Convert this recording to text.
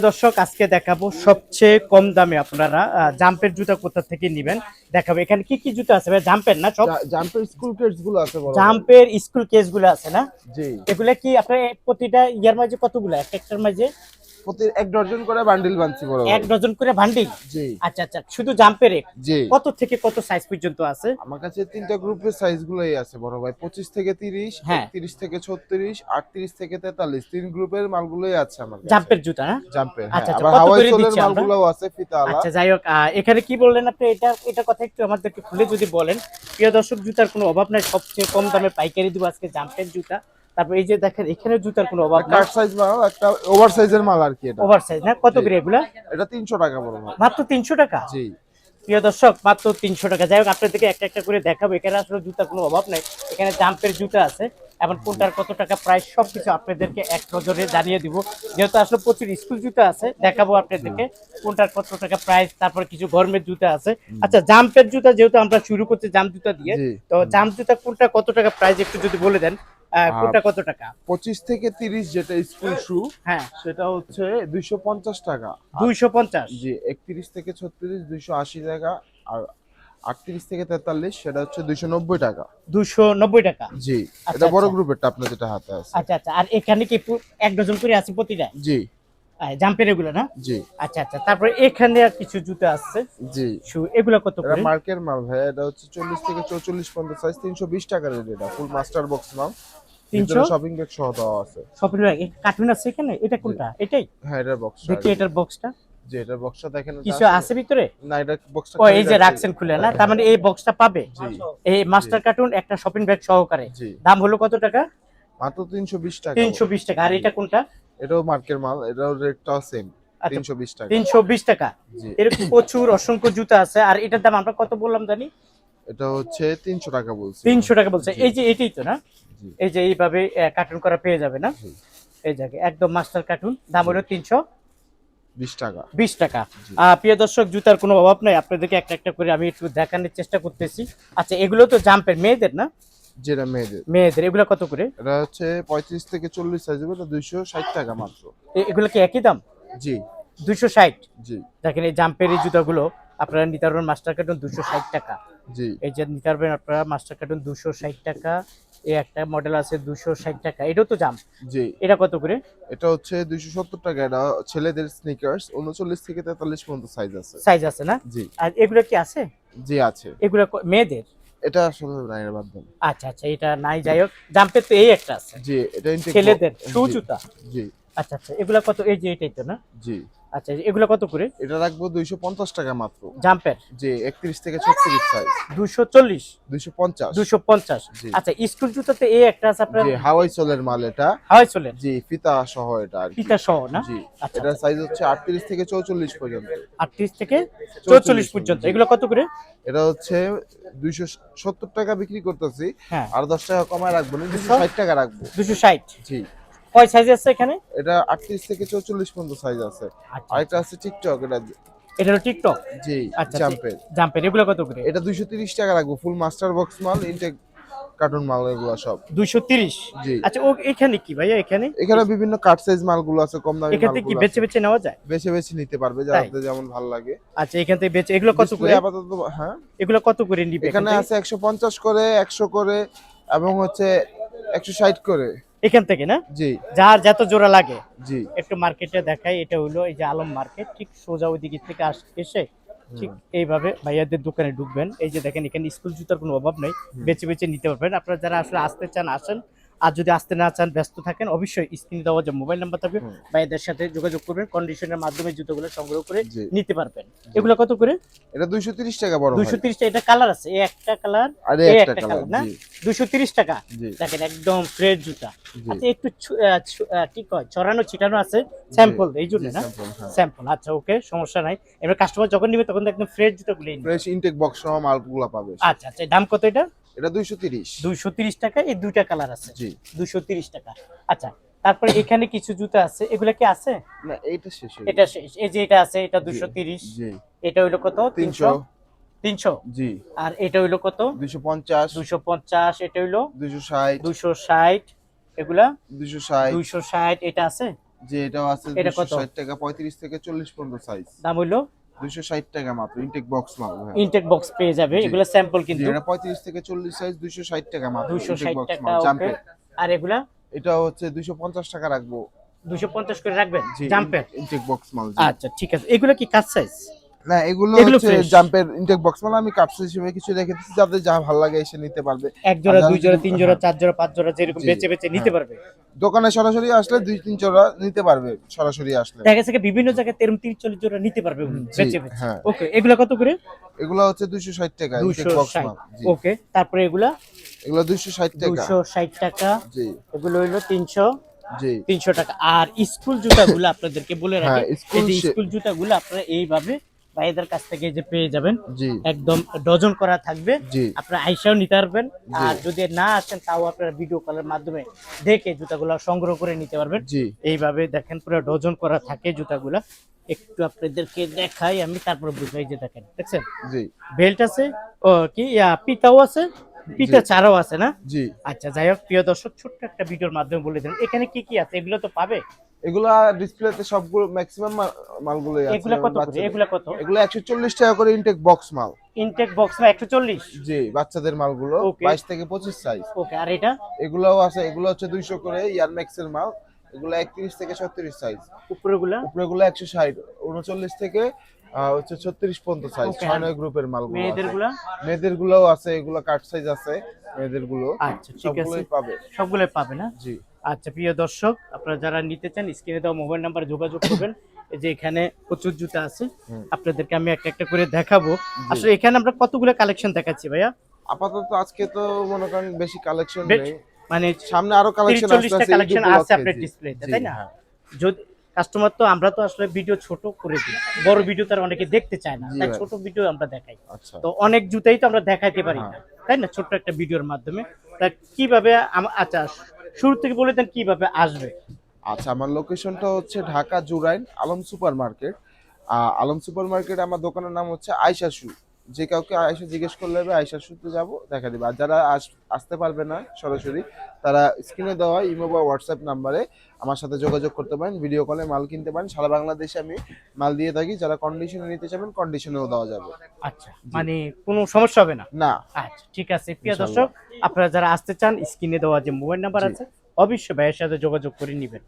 দর্শক আজকে দেখাবো সবচেয়ে কম দামে আপনারা জাম্পের জুতা কোথা থেকে নেবেন দেখাবো। এখানে কি কি জুতা আছে ভাই? জাম্পের না সব? জাম্পের স্কুল কেটস গুলো আছে বড় ভাই। জাম্পের স্কুল কেস গুলো আছে না? জি, এগুলা কি আপনার প্রতিটা ইয়ার মাঝে কতগুলো, এক একটার মাঝে প্রতি এক ডজন করে বান্ডিল বানছি বড় ভাই। এক ডজন করে ভান্ডিল? জি আচ্ছা আচ্ছা, শুধু জাম্পের জি, কত থেকে কত সাইজ পর্যন্ত আছে? আমার কাছে তিনটা গ্রুপের সাইজ গুলোই আছে বড় ভাই। 25 থেকে 30, হ্যাঁ। 31 থেকে 36, 38 থেকে 43, তিন গ্রুপের মালগুলোই আছে আমার কাছে। জাম্পের জুতা না? জাম্পের, হ্যাঁ। আচ্ছা আচ্ছা, আবার কত হাওয়াই করে সোলের দিচ্ছি আমরা? মালগুলোও আছে ফিতাওয়ালা। আচ্ছা যাই হোক, এখানে কি বললেন আপনি? এটা কথা একটু আমাদেরকে খুলে যদি বলেন। প্রিয় দর্শক, জুতার কোনো অভাব নাই, সবচেয়ে কম দামে পাইকারি দিব আজকে জাম্পের জুতা। তারপর এই যে দেখেন, এখানে জুতার কোনো অভাব নাই। কাট সাইজ মাল, একটা ওভার সাইজের মাল আর কি এটা। ওভার সাইজ না? কত জি। করে এগুলা? এটা 300 টাকা বড় ভাই। মাত্র 300 টাকা? জি প্রিয় দর্শক, মাত্র 300 টাকা। যাই হোক, আপনাদেরকে একটা একটা করে দেখাবো। এখানে আসলে জুতার কোনো অভাব নাই, এখানে জাম্পের জুতা আছে। এবং কোনটার কত টাকা প্রাইস সবকিছু আপনাদেরকে এক নজরে জানিয়ে দিব। যেহেতু আসলে প্রচুর স্কুল জুতা আছে, দেখাবো আপনাদেরকে কোনটার কত টাকা প্রাইস। তারপর কিছু গরমের জুতা আছে। আচ্ছা, জাম্পের জুতা যেহেতু আমরা শুরু করছি জাম্প জুতা দিয়ে, জি। তো জাম্প জুতা কোনটা কত টাকা প্রাইস একটু যদি বলে দেন। কোনটা কত টাকা? 25 থেকে 30 যেটা স্কুল শু, হ্যাঁ, সেটা হচ্ছে 250 টাকা। 250। জি, 31 থেকে 36 280 টাকা। আর 38 থেকে 43 সেটা হচ্ছে 290 টাকা। 290 টাকা? জি, আচ্ছা এটা বড় আচ্ছা গ্রুপেরটা আপনার যেটা হাতে আছে। আচ্ছা আচ্ছা। আর এখানে কি এক ডজন করে আছে প্রতিটা জি জাম্পের এগুলো না? জি আচ্ছা আচ্ছা। তারপরে এখানে আর কিছু জুতো আছে, জি, শু, এগুলো কত এটা করে? মার্কের মাল ভাই। এটা হচ্ছে 40 থেকে 44 পর্যন্ত সাইজ, 320 টাকা রেট। এটা ফুল মাস্টার বক্স মাল, ভিতরে 300? শপিং ব্যাগ সহ দেওয়া আছে। শপিং ব্যাগ কার্টুন আছে এখানে? এটা কোনটা? এটাই? হ্যাঁ, এটার বক্সটা দেখি এটার বক্সটা। জি, এটার বক্সটা দেখেন। এটা কিছু আছে ভিতরে? না, এটা বক্সটা ও, এই যে রাখছি। রাখছেন খুলে না? তার মানে এই বক্সটা পাবে জি এই মাস্টার কার্টুন একটা শপিং ব্যাগ সহকারে। জি, দাম হলো কত টাকা? মাত্র 320 টাকা। 320 টাকা। আর এটা কোনটা? এটাও মার্কের মাল, এটাও রেটটাও সেম, আচ্ছা, 320 টাকা। 320 টাকা। জি, এরকম প্রচুর অসংখ্য জুতা আছে। আর এটার দাম আমরা কত বললাম জানি? এটা হচ্ছে 300 টাকা বলছি। 300 টাকা বলছে। জি এই যে এটাই তো না? জি এই যে এইভাবে কার্টুন করা পেয়ে যাবে না? জি এই জায়গায় একদম মাস্টার কার্টুন, দাম হলো 20 টাকা। 320 টাকা। জি, প্রিয় দর্শক, জুতার কোনো অভাব নাই, আপনাদেরকে একটা একটা করে আমি একটু দেখানোর চেষ্টা করতেছি। আচ্ছা, এগুলো তো জাম্পের মেয়েদের না? যেটা মেয়েদের, মেয়েদের এগুলো কত করে? এটা হচ্ছে 35 থেকে 40 সাইজ হবে। এটা 260 টাকা মাত্র। এগুলো কি একই দাম? জি 260? জি দেখেন, এই জাম্পের এই জুতাগুলো আপনারা নিতে পারবেন মাস্টার কার্টুন 260 টাকা। জি এই যে নিতে পারবেন আপনারা মাস্টার কার্টুন 260 টাকা। এই একটা মডেল আছে 260 টাকা, এটাও তো জাম্প। জি, এটা কত করে? এটা হচ্ছে 270 টাকা। এটা ছেলেদের স্নিকার্স, 39 থেকে 43 পর্যন্ত সাইজ আছে। সাইজ আছে না? জি আর এগুলো কি আছে? জি আছে। এগুলো মেয়েদের? এটা আসলে নাই, এর বাদ দেন। আচ্ছা আচ্ছা, এটা নাই। যাই হোক, জাম্পের তো এই একটা আছে জি, এটা ইনটেক ছেলেদের শু জুতা। জি আচ্ছা আচ্ছা, এগুলা কত? এই যে এটাই তো না? জি, আচ্ছা, এগুলা কত করে? এটা রাখবো 250 টাকা মাত্র। জাম্পের জি, 31 থেকে 36 সাইজ। 240? 250। 250? জি আচ্ছা, স্কুল জুতাতে এই একটা আছে আপনার জি, হাওয়াই সোলের মাল এটা। হাওয়াই চলেন জি, ফিতা সহ এটা আর কি। ফিতা সহ না? জি, আচ্ছা এটার আচ্ছা, সাইজ হচ্ছে 38 থেকে 44 পর্যন্ত। 38 থেকে 44 পর্যন্ত। জি। এগুলো কত করে? এটা হচ্ছে 270 টাকা বিক্রি করতেছি। হ্যাঁ, আর 10 টাকা কমায় রাখবো না, 260 টাকা রাখবো। 260? জি, কয় সাইজ আছে এখানে? এটা 38 থেকে 44 পর্যন্ত সাইজ আছে। আচ্ছা আরেকটা আচ্ছা, আছে টিকটক, এটা এটা হলো টিকটক? জি আচ্ছা, জাম্পের। জাম্পের এগুলো কত করে? এটা 230 টাকা রাখবো। ফুল মাস্টার বক্স মাল, ইনটেক কার্টুন মাল এগুলো সব। 230? জি, আচ্ছা, ও এখানে কি ভাইয়া? এখানে এখানে বিভিন্ন কাট সাইজ মালগুলো আছে, কম দামি এখান থেকে কি মালগুলো বেছে আছে। বেছে নেওয়া যায়? বেছে বেছে নিতে পারবে তাই? যাদের যেমন ভালো লাগে। আচ্ছা, এখান থেকে বেছে এগুলো কত ডিসপ্লে করে? আপাতত, হ্যাঁ। এগুলো কত করে নিবে এখান এখানে থেকে? আছে 150 করে, 100 করে, এবং হচ্ছে 160 করে। এখান থেকে না? জি যার যত জোড়া লাগে। জি, একটু মার্কেটে দেখাই। এটা হলো এই যে আলম মার্কেট, ঠিক সোজা ওই দিক থেকে এসে ঠিক এইভাবে ভাইয়াদের দোকানে ঢুকবেন। এই যে দেখেন, এখানে স্কুল জুতার কোনো অভাব নেই, বেছে বেছে নিতে পারবেন। আপনারা যারা আসলে আসতে চান আসেন, আর যদি আসতে না চান, ব্যস্ত থাকেন, অবশ্যই স্ক্রিনে দেওয়া যে মোবাইল নাম্বার থাকবে, ভাইয়াদের সাথে যোগাযোগ করবেন। কন্ডিশনের মাধ্যমে জুতোগুলো সংগ্রহ করে জি। নিতে পারবেন। এগুলো কত করে? এটা 230 টাকা বড় ভাই। 230 টাকা। এটা কালার আছে, এই একটা কালার, আর এই একটা একটা কালার, কালার না? জি 230 টাকা। জি দেখেন, একদম ফ্রেশ জুতা। জি আচ্ছা, একটু ঠিক হয় ছড়ানো ছিটানো আছে, স্যাম্পল এই জন্য জি, না? স্যাম্পল, হ্যাঁ। স্যাম্পল, আচ্ছা ওকে, সমস্যা নাই। এবার কাস্টমার যখন নিবে তখন তো একদম ফ্রেশ জুতাগুলো নিবে। ফ্রেশ ইনটেক বক্স সহ মালগুলো পাবে সে। আচ্ছা আচ্ছা, দাম কত এটা? এটা 230। 230 টাকা। এই দুইটা কালার আছে, জি, 230 টাকা। আচ্ছা, তারপরে এখানে কিছু জুতা আছে, এগুলা কি আছে? না এইটা শেষ হয়ে এটা গেছে। শেষ। এই যে এটা আছে, এটা 230। জি, এটা হইলো কত? 300। 300। জি, আর এটা হইলো কত? 250। 250। এটা হইলো 260। 260। এগুলা 260। 260। এটা আছে? যে এটাও আছে এটা কত? 260 টাকা, 35 থেকে 40 পর্যন্ত সাইজ। দাম হইলো 260 টাকা মাত্র, ইনটেক বক্স মাল ভাই। ইনটেক বক্স পেয়ে যাবে, জি। এগুলো স্যাম্পল জি, কিন্তু এটা 35 থেকে 40 সাইজ 260 টাকা মাত্র, ইনটেক 260 বক্স টাকা। মাল ওকে, জাম্পের। আর এগুলা এটা হচ্ছে 250 টাকা রাখবো। 250 করে রাখবেন জি, জাম্পের? ইনটেক বক্স মাল। জি। আচ্ছা ঠিক আছে, এগুলো কি কাট সাইজ? না, এগুলো এগুলো হচ্ছে ফ্রেশ? জাম্পের ইনটেক বক্স মাল, আমি কাপস হিসেবে কিছু রেখে দিচ্ছি, যাদের যা ভালো লাগে এসে নিতে পারবে। এক আর জোড়া, যারা দুই যদি জোড়া, তিন জোড়া, হ্যাঁ, 4 জোড়া, 5 জোড়া যেরকম জি, বেচে বেচে নিতে হ্যাঁ। পারবে। দোকানে সরাসরি আসলে 2-3 জোড়া নিতে পারবে সরাসরি আসলে। দেখা গেছে কি বিভিন্ন জায়গায় 30-40 জোড়া নিতে পারবে জি, বেচে বেচে। হ্যাঁ। ওকে, এগুলা কত করে? এগুলো হচ্ছে 260 টাকা ইনটেক বক্স 260। মাল। জি। ওকে, তারপরে এগুলা এগুলো 260 টাকা। 260 টাকা। জি, এগুলো হইলো 300 জি। 300 টাকা। আর স্কুল জুতাগুলো আপনাদেরকে বলে রাখি, হ্যাঁ, এই স্কুল যে স্কুল জুতাগুলো আপনারা এইভাবে ভাইদের কাছ থেকে যে পেয়ে যাবেন, জি, একদম ডজন করা থাকবে। জি, আপনারা আইসাও নিতে পারবেন, জি। আর যদি না আসেন তাও আপনারা ভিডিও কলের মাধ্যমে দেখে জুতাগুলো সংগ্রহ করে নিতে পারবেন। জি, এইভাবে দেখেন পুরো ডজন করা থাকে জুতাগুলা। একটু আপনাদেরকে দেখাই আমি, তারপর বুঝাই। যে দেখেন, দেখছেন জি, বেল্ট আছে, ও কি পিতাও আছে, পিতা ছাড়াও আছে না? জি। আচ্ছা, যাই হোক প্রিয় দর্শক, ছোট্ট একটা ভিডিওর মাধ্যমে বলে দেন এখানে কি কি আছে, এগুলো তো পাবে। এগুলা ডিসপ্লেতে সবগুলো ম্যাক্সিমাম মালগুলোই আছে। এগুলা কত করে? বাচ্চাদের এগুলা কত? এগুলো 140 টাকা করে ইনটেক বক্স মাল। ইনটেক বক্স না 140? জি, বাচ্চাদের মালগুলো ওকে। 22 থেকে 25 সাইজ। ওকে, আর এটা? এগুলোও আছে, এগুলো হচ্ছে 200 করে ইয়ারম্যাক্স এর মাল। এগুলো 31 থেকে 36 সাইজ। উপরেগুলা? উপরেগুলো 160, 39 থেকে হচ্ছে 36 পর্যন্ত সাইজ। ওকে, 6-9 গ্রুপের মালগুলো আছে। মেয়েদের গুলা? মেয়েদের গুলোও আছে, এগুলো কাট সাইজ আছে মেয়েদের গুলো। আচ্ছা ঠিক আছে, সবগুলোই পাবে। সবগুলোই পাবে না? জি, আচ্ছা প্রিয় দর্শক, আপনারা যারা নিতে চান স্ক্রিনে দেওয়া মোবাইল নাম্বারে যোগাযোগ করবেন। এই যে এখানে প্রচুর জুতা আছে, হুম। আপনাদেরকে আমি একটা একটা করে দেখাবো। আসলে এখানে আমরা কতগুলো কালেকশন দেখাচ্ছি ভাইয়া? আপাতত আজকে তো মনে করেন বেশি কালেকশন বেশ, নেই, মানে সামনে আরো কালেকশন 30-40টা আসছে ঈদ কালেকশন আছে উপলক্ষে। আপনার জি, ডিসপ্লেতে, জি, তাই না? হ্যাঁ। যদি কাস্টমার, তো আমরা তো আসলে ভিডিও ছোট করে দিই, বড় ভিডিও তার অনেকে দেখতে চায় না, জি তাই ভাই। ছোট ভিডিও আমরা দেখাই। আচ্ছা। তো অনেক জুতাই তো আমরা দেখাইতে পারি না, হ্যাঁ। তাই না, ছোট্ট একটা ভিডিওর মাধ্যমে। তা কিভাবে আচ্ছা শুরু থেকে বলে দেন কিভাবে আসবে। আচ্ছা, আমার লোকেশনটা হচ্ছে Dhaka Jurain Alam super market. Alam super market, আমার দোকানের নাম হচ্ছে আয়শা শু। যে কাউকে আয়শা জিজ্ঞেস করলে হবে আয়শা শুতে যাবো, দেখা দিবে। আর যারা আসতে পারবে না সরাসরি, তারা স্ক্রিনে দেওয়া ইমো বা হোয়াটসঅ্যাপ নাম্বারে আমার সাথে যোগাযোগ করতে পারেন, ভিডিও কলে মাল কিনতে পারেন। সারা বাংলাদেশে আমি মাল দিয়ে থাকি, যারা কন্ডিশনে নিতে চাবেন কন্ডিশনেও দেওয়া যাবে। আচ্ছা, মানে কোনো সমস্যা হবে না? না। আচ্ছা ঠিক আছে প্রিয় ইনশাআল্লাহ। দর্শক, আপনারা যারা আসতে চান স্ক্রিনে দেওয়া যে মোবাইল নাম্বার জি। আছে, অবশ্যই ভাইয়ের সাথে যোগাযোগ করে নেবেন।